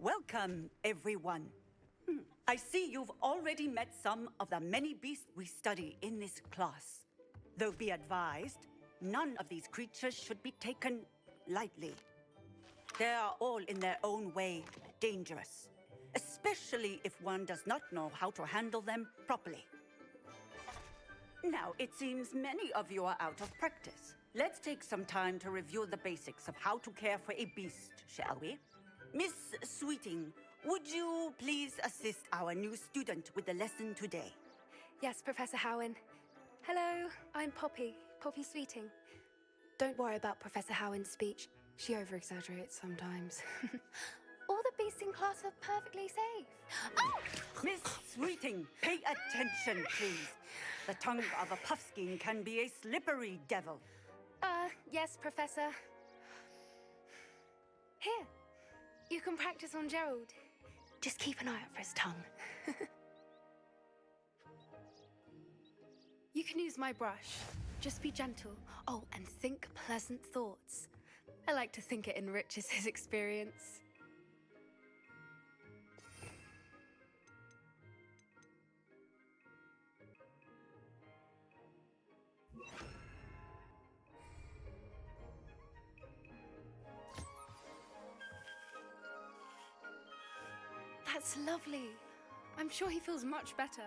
Welcome, everyone. I see you've already met some of the many beasts we study in this class. Though be advised, none of these creatures should be taken lightly. They are all in their own way dangerous, especially if one does not know how to handle them properly. Now, it seems many of you are out of practice. Let's take some time to review the basics of how to care for a beast, shall we? Miss Sweeting, would you please assist our new student with the lesson today? Yes, Professor Howen. Hello, I'm Poppy Sweeting. Don't worry about Professor Howen's speech. She over-exaggerates sometimes. All the beasts in class are perfectly safe. Oh! Miss Sweeting, pay attention, please. The tongue of a puffskein can be a slippery devil. Yes, Professor. Here, you can practice on Gerald. Just keep an eye out for his tongue. You can use my brush. Just be gentle. Oh, and think pleasant thoughts. I like to think it enriches his experience. That's lovely. I'm sure he feels much better.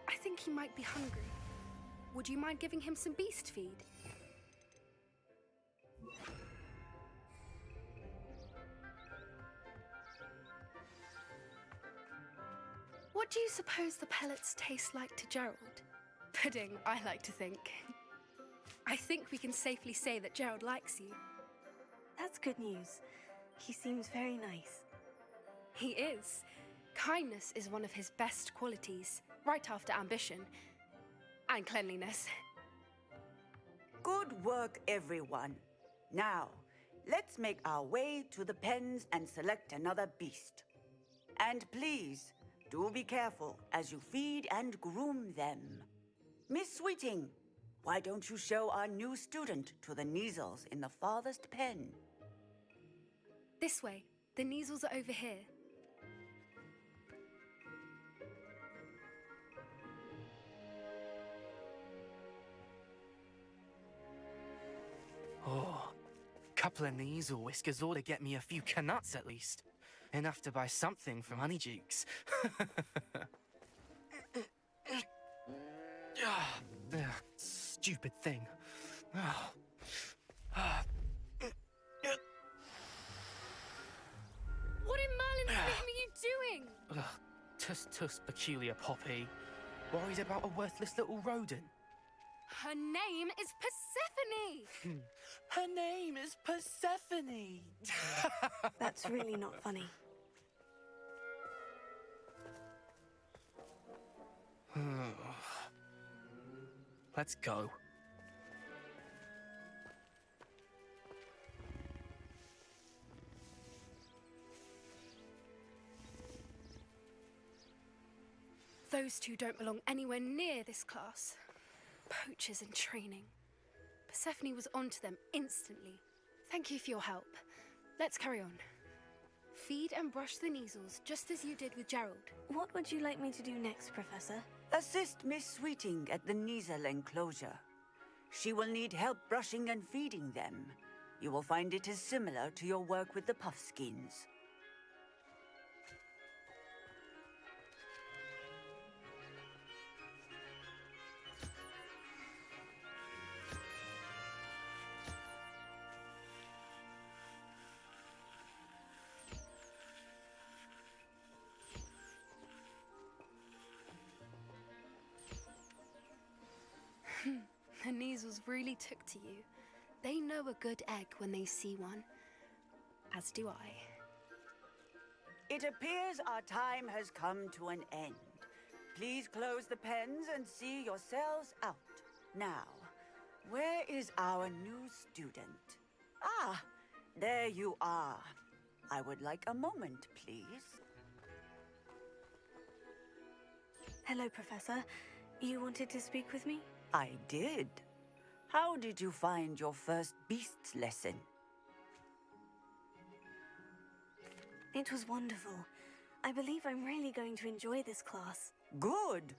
I think he might be hungry. Would you mind giving him some beast feed? What do you suppose the pellets taste like to Gerald? Pudding, I like to think. I think we can safely say that Gerald likes you. That's good news. He seems very nice. He is. Kindness is one of his best qualities, right after ambition and cleanliness. Good work, everyone. Now, let's make our way to the pens and select another beast. And please, do be careful as you feed and groom them. Miss Sweeting, why don't you show our new student to the Neasels in the farthest pen? This way. The Neasels are over here. Oh, couple of Neasel whiskers ought to get me a few canuts at least. Enough to buy something from Honeydukes. Stupid thing. What in Merlin's name are you doing? Tuss, peculiar Poppy. Worried about a worthless little rodent. Her name is Persephone! Her name is Persephone! That's really not funny. Let's go. Those two don't belong anywhere near this class. Poachers in training. Persephone was onto them instantly. Thank you for your help. Let's carry on. Feed and brush the Neasels, just as you did with Gerald. What would you like me to do next, Professor? Assist Miss Sweeting at the Neasel enclosure. She will need help brushing and feeding them. You will find it is similar to your work with the puffskeins. The Neasels really took to you. They know a good egg when they see one. As do I. It appears our time has come to an end. Please close the pens and see yourselves out. Now, where is our new student? Ah, there you are. I would like a moment, please. Hello, Professor. You wanted to speak with me? I did. How did you find your first beasts lesson? It was wonderful. I believe I'm really going to enjoy this class. Good.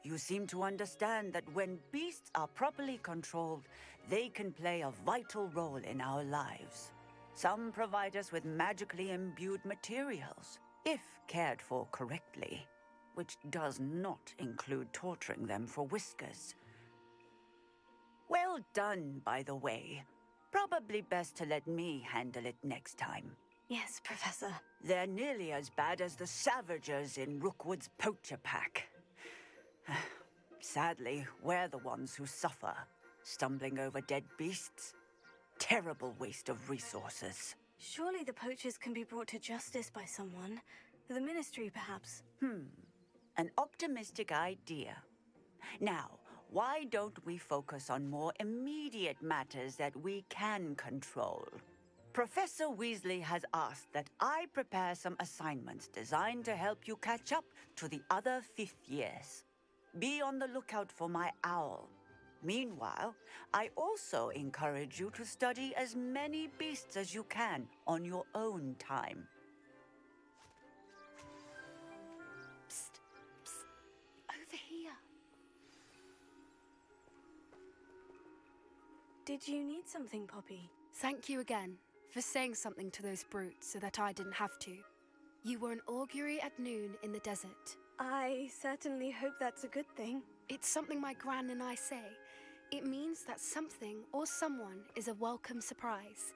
You seem to understand that when beasts are properly controlled, they can play a vital role in our lives. Some provide us with magically imbued materials, if cared for correctly, which does not include torturing them for whiskers. Well done, by the way. Probably best to let me handle it next time. Yes, Professor. They're nearly as bad as the Savagers in Rookwood's poacher pack. Sadly, we're the ones who suffer, stumbling over dead beasts. Terrible waste of resources. Surely the poachers can be brought to justice by someone. The Ministry, perhaps. An optimistic idea. Now, why don't we focus on more immediate matters that we can control? Professor Weasley has asked that I prepare some assignments designed to help you catch up to the other fifth years. Be on the lookout for my owl. Meanwhile, I also encourage you to study as many beasts as you can on your own time. Psst, psst. Over here. Did you need something, Poppy? Thank you again for saying something to those brutes so that I didn't have to. You were an augury at noon in the desert. I certainly hope that's a good thing. It's something my gran and I say. It means that something or someone is a welcome surprise.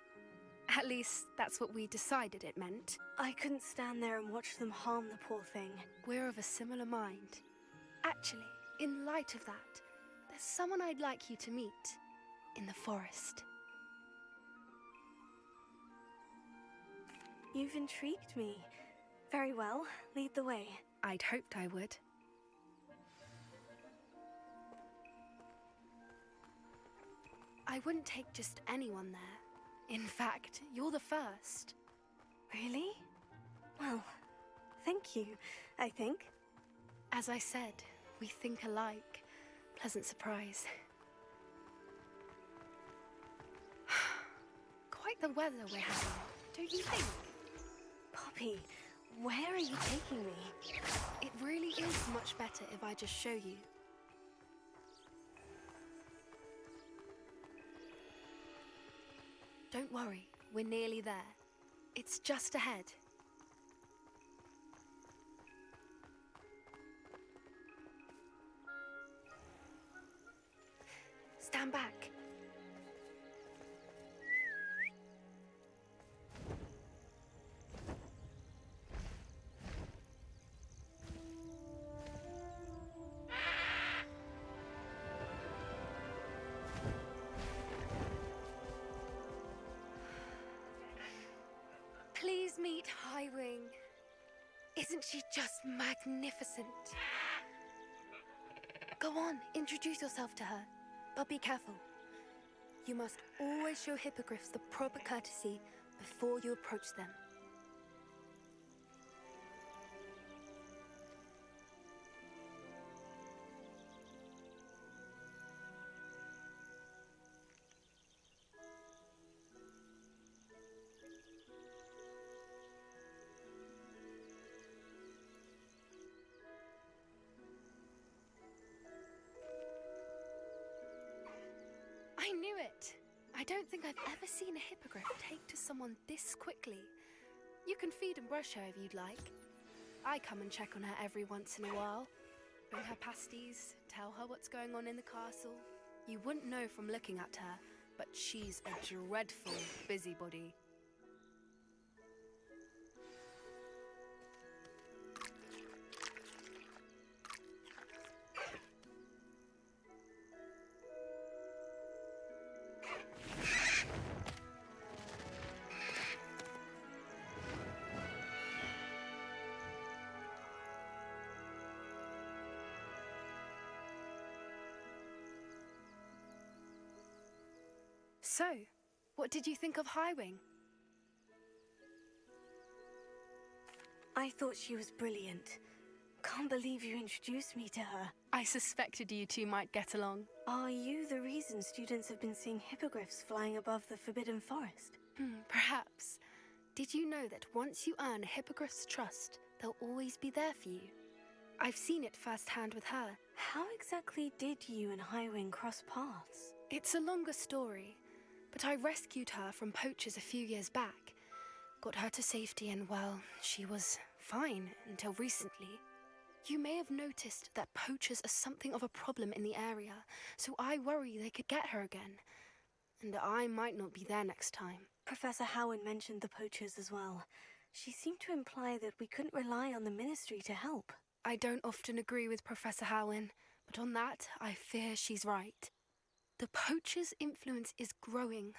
At least, that's what we decided it meant. I couldn't stand there and watch them harm the poor thing. We're of a similar mind. Actually, in light of that, there's someone I'd like you to meet in the forest. You've intrigued me. Very well, lead the way. I'd hoped I would. I wouldn't take just anyone there. In fact, you're the first. Really? Well, thank you, I think. As I said, we think alike. Pleasant surprise. Quite the weather we're having, don't you think? Poppy, where are you taking me? It really is much better if I just show you. Don't worry, we're nearly there. It's just ahead. Stand back. Please meet Highwing. Isn't she just magnificent? Go on, introduce yourself to her. But be careful. You must always show hippogriffs the proper courtesy before you approach them. I knew it! I don't think I've ever seen a hippogriff take to someone this quickly. You can feed and brush her if you'd like. I come and check on her every once in a while. Bring her pasties, tell her what's going on in the castle. You wouldn't know from looking at her, but she's a dreadful busybody. So, what did you think of Highwing? I thought she was brilliant. Can't believe you introduced me to her. I suspected you two might get along. Are you the reason students have been seeing hippogriffs flying above the Forbidden Forest? Perhaps. Did you know that once you earn a Hippogriff's trust, they'll always be there for you? I've seen it firsthand with her. How exactly did you and Highwing cross paths? It's a longer story, but I rescued her from poachers a few years back. Got her to safety and, well, she was fine until recently. You may have noticed that poachers are something of a problem in the area, so I worry they could get her again. And I might not be there next time. Professor Howin mentioned the poachers as well. She seemed to imply that we couldn't rely on the Ministry to help. I don't often agree with Professor Howin, but on that, I fear she's right. The poachers' influence is growing.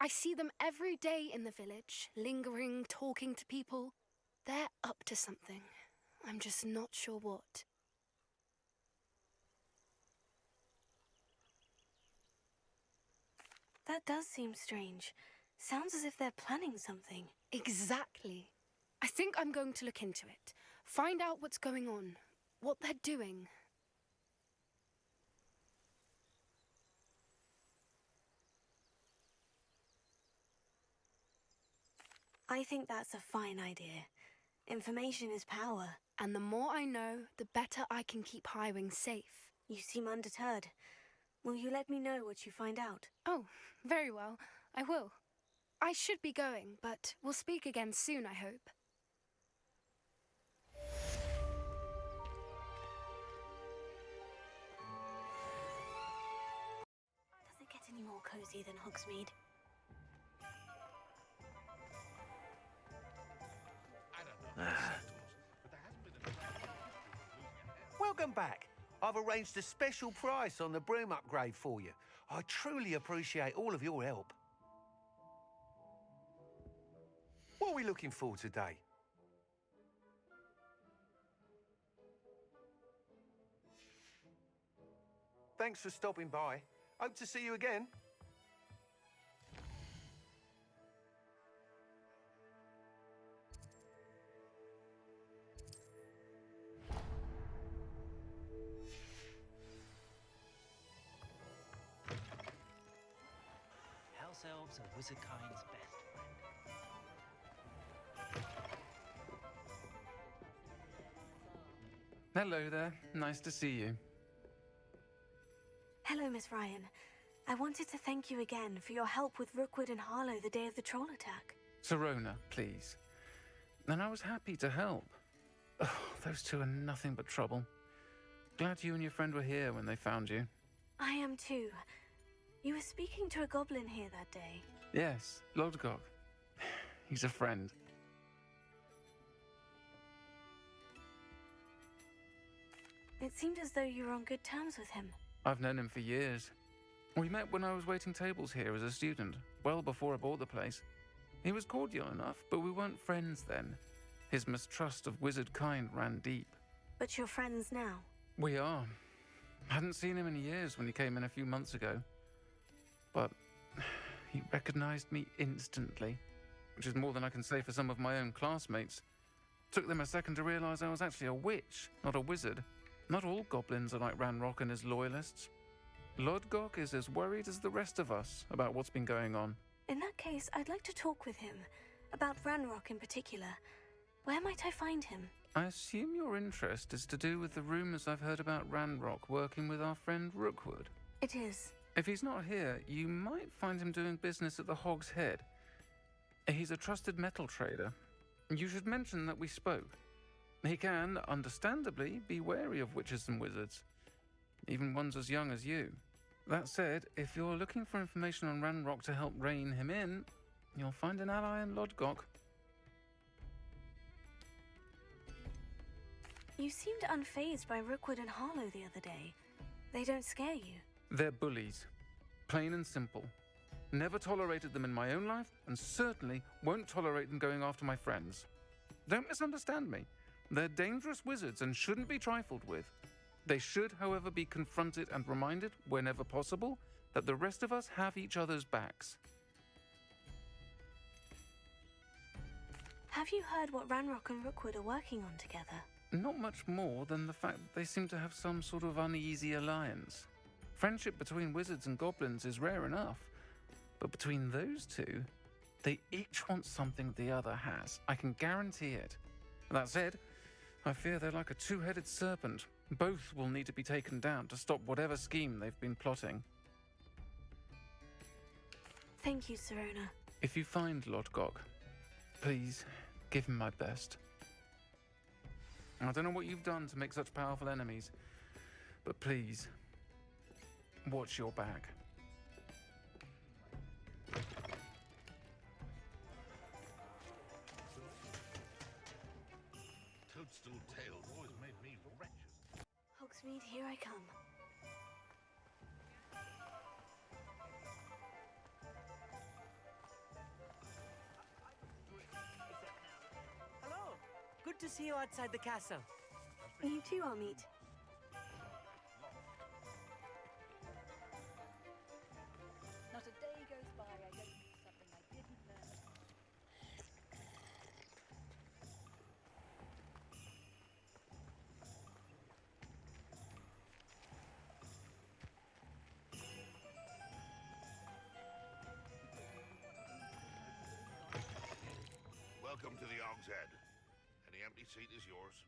I see them every day in the village, lingering, talking to people. They're up to something. I'm just not sure what. That does seem strange. Sounds as if they're planning something. Exactly. I think I'm going to look into it. Find out what's going on, what they're doing. I think that's a fine idea. Information is power. And the more I know, the better I can keep Highwing safe. You seem undeterred. Will you let me know what you find out? Oh, very well. I will. I should be going, but we'll speak again soon, I hope. Does it get any more cozy than Hogsmeade? Welcome back. I've arranged a special price on the broom upgrade for you. I truly appreciate all of your help. What are we looking for today? Thanks for stopping by. Hope to see you again. House elves are wizard kind's best friend. Hello there. Nice to see you. Hello, Miss Ryan. I wanted to thank you again for your help with Rookwood and Harlow the day of the troll attack. Serona, please. And I was happy to help. Oh, those two are nothing but trouble. Glad you and your friend were here when they found you. I am too. You were speaking to a goblin here that day. Yes, Lodgok. He's a friend. It seemed as though you were on good terms with him. I've known him for years. We met when I was waiting tables here as a student, well before I bought the place. He was cordial enough, but we weren't friends then. His mistrust of wizard kind ran deep. But you're friends now. We are. Hadn't seen him in years when he came in a few months ago. But he recognized me instantly, which is more than I can say for some of my own classmates. Took them a second to realize I was actually a witch, not a wizard. Not all goblins are like Ranrock and his loyalists. Lodgok is as worried as the rest of us about what's been going on. In that case, I'd like to talk with him. About Ranrock in particular. Where might I find him? I assume your interest is to do with the rumors I've heard about Ranrock working with our friend Rookwood. It is. If he's not here, you might find him doing business at the Hog's Head. He's a trusted metal trader. You should mention that we spoke. He can, understandably, be wary of witches and wizards, even ones as young as you. That said, if you're looking for information on Ranrock to help rein him in, you'll find an ally in Lodgok. You seemed unfazed by Rookwood and Harlow the other day. They don't scare you. They're bullies. Plain and simple. Never tolerated them in my own life, and certainly won't tolerate them going after my friends. Don't misunderstand me. They're dangerous wizards and shouldn't be trifled with. They should, however, be confronted and reminded, whenever possible, that the rest of us have each other's backs. Have you heard what Ranrock and Rookwood are working on together? Not much more than the fact that they seem to have some sort of uneasy alliance. Friendship between wizards and goblins is rare enough, but between those two, They each want something the other has. I can guarantee it. That said, I fear they're like a two-headed serpent. Both will need to be taken down to stop whatever scheme they've been plotting. Thank you, Serona. If you find Lord Gok, please give him my best. I don't know what you've done to make such powerful enemies, but please, watch your back. Toadstool tales always made me wretched. Hogsmeade, here I come. Hello. Good to see you outside the castle. You too, Amit. Not a day goes by I don't do something I didn't learn. Welcome to the Og's Head. Any empty seat is yours.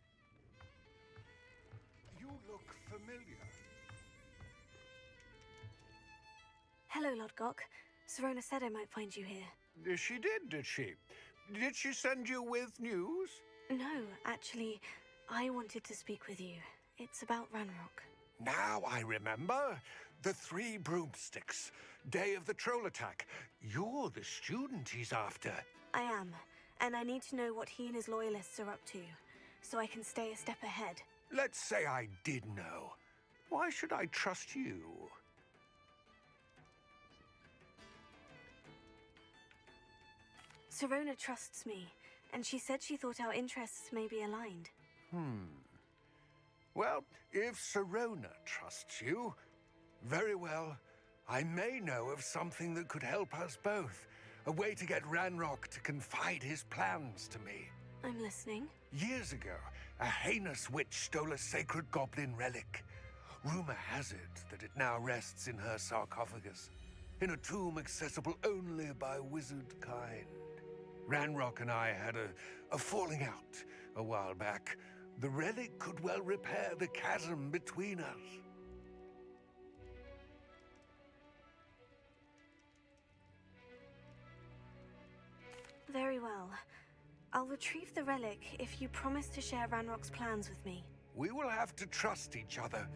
You look familiar. Hello, Lord Gok. Serona said I might find you here. She did she? Did she send you with news? No, actually, I wanted to speak with you. It's about Ranrock. Now I remember. The 3 broomsticks. Day of the troll attack. You're the student he's after. I am, and I need to know what he and his loyalists are up to, so I can stay a step ahead. Let's say I did know. Why should I trust you? Serona trusts me, and she said she thought our interests may be aligned. Well, if Serona trusts you, very well. I may know of something that could help us both. A way to get Ranrock to confide his plans to me. I'm listening. Years ago, a heinous witch stole a sacred goblin relic. Rumor has it that it now rests in her sarcophagus, in a tomb accessible only by wizard kind. Ranrock and I had a falling out a while back. The relic could well repair the chasm between us. Very well. I'll retrieve the relic if you promise to share Ranrock's plans with me. We will have to trust each other.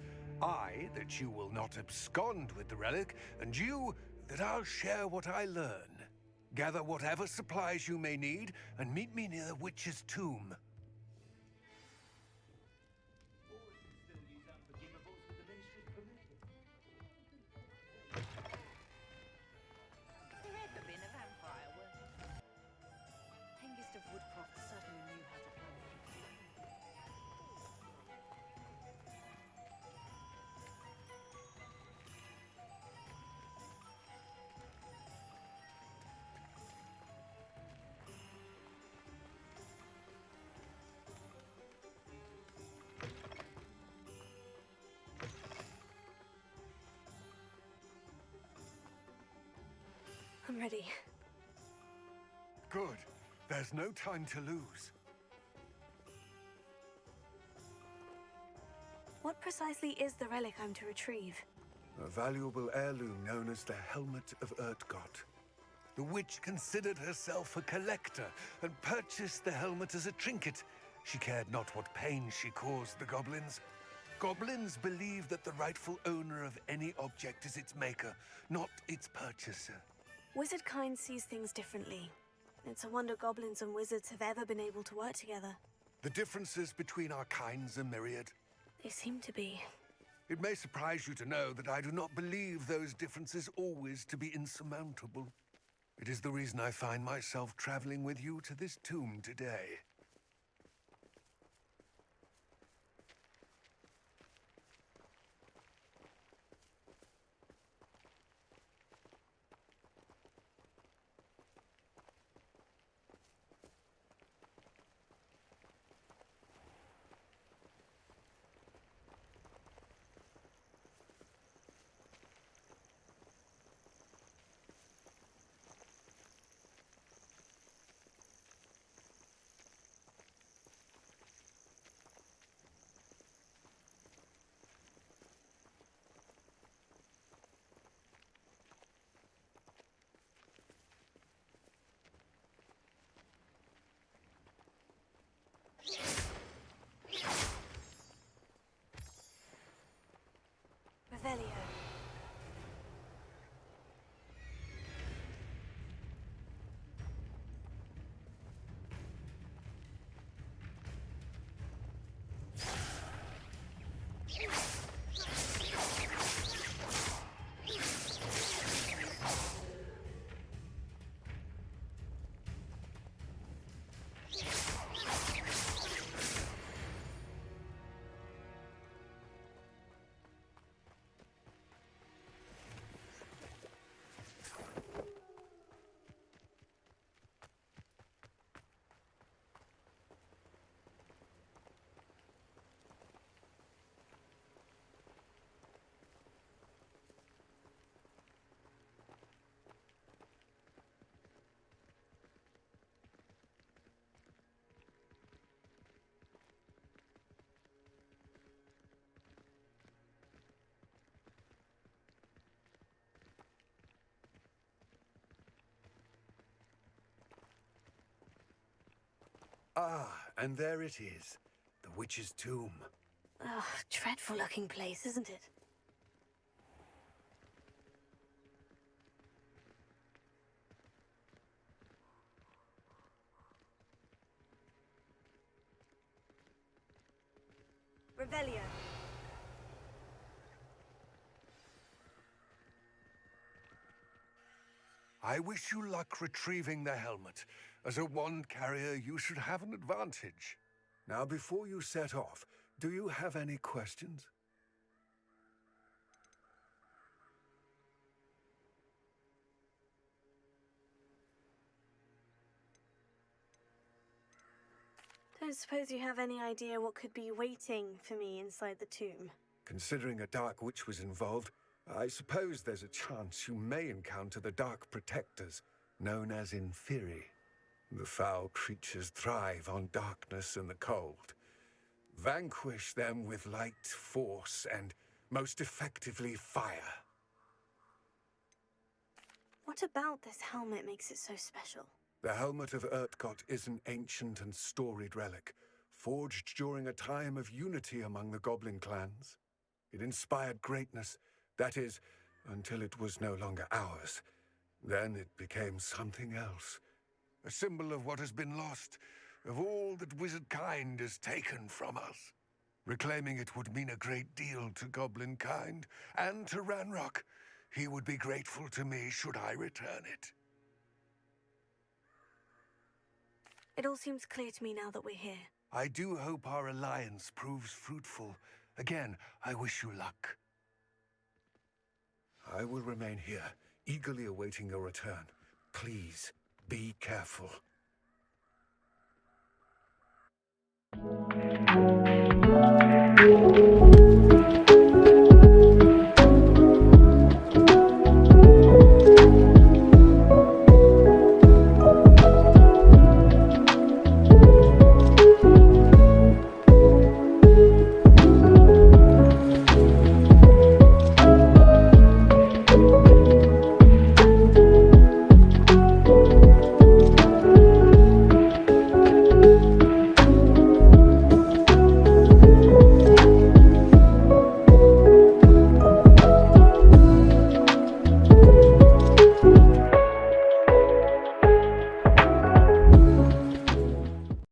I, that you will not abscond with the relic, and you, that I'll share what I learn. Gather whatever supplies you may need, and meet me near the witch's tomb. There ever been a vampire worth? Hengist of Woodcroft suddenly knew how to play. I'm ready. Good. There's no time to lose. What precisely is the relic I'm to retrieve? A valuable heirloom known as the Helmet of Urtgott. The witch considered herself a collector and purchased the helmet as a trinket. She cared not what pain she caused the goblins. Goblins believe that the rightful owner of any object is its maker, not its purchaser. Wizard kind sees things differently. It's a wonder goblins and wizards have ever been able to work together. The differences between our kinds are myriad. They seem to be. It may surprise you to know that I do not believe those differences always to be insurmountable. It is the reason I find myself traveling with you to this tomb today. Ah, and there it is. The witch's tomb. Ugh, dreadful looking place, isn't it? Revelio. I wish you luck retrieving the helmet. As a wand carrier, you should have an advantage. Now, before you set off, do you have any questions? Don't suppose you have any idea what could be waiting for me inside the tomb? Considering a Dark Witch was involved, I suppose there's a chance you may encounter the Dark Protectors, known as Inferi. The foul creatures thrive on darkness and the cold. Vanquish them with light, force, and most effectively fire. What about this helmet makes it so special? The Helmet of Urtkot is an ancient and storied relic, forged during a time of unity among the goblin clans. It inspired greatness, that is, until it was no longer ours. Then it became something else. A symbol of what has been lost, of all that wizard kind has taken from us. Reclaiming it would mean a great deal to goblin kind, and to Ranrock. He would be grateful to me should I return it. It all seems clear to me now that we're here. I do hope our alliance proves fruitful. Again, I wish you luck. I will remain here, eagerly awaiting your return. Please, be careful.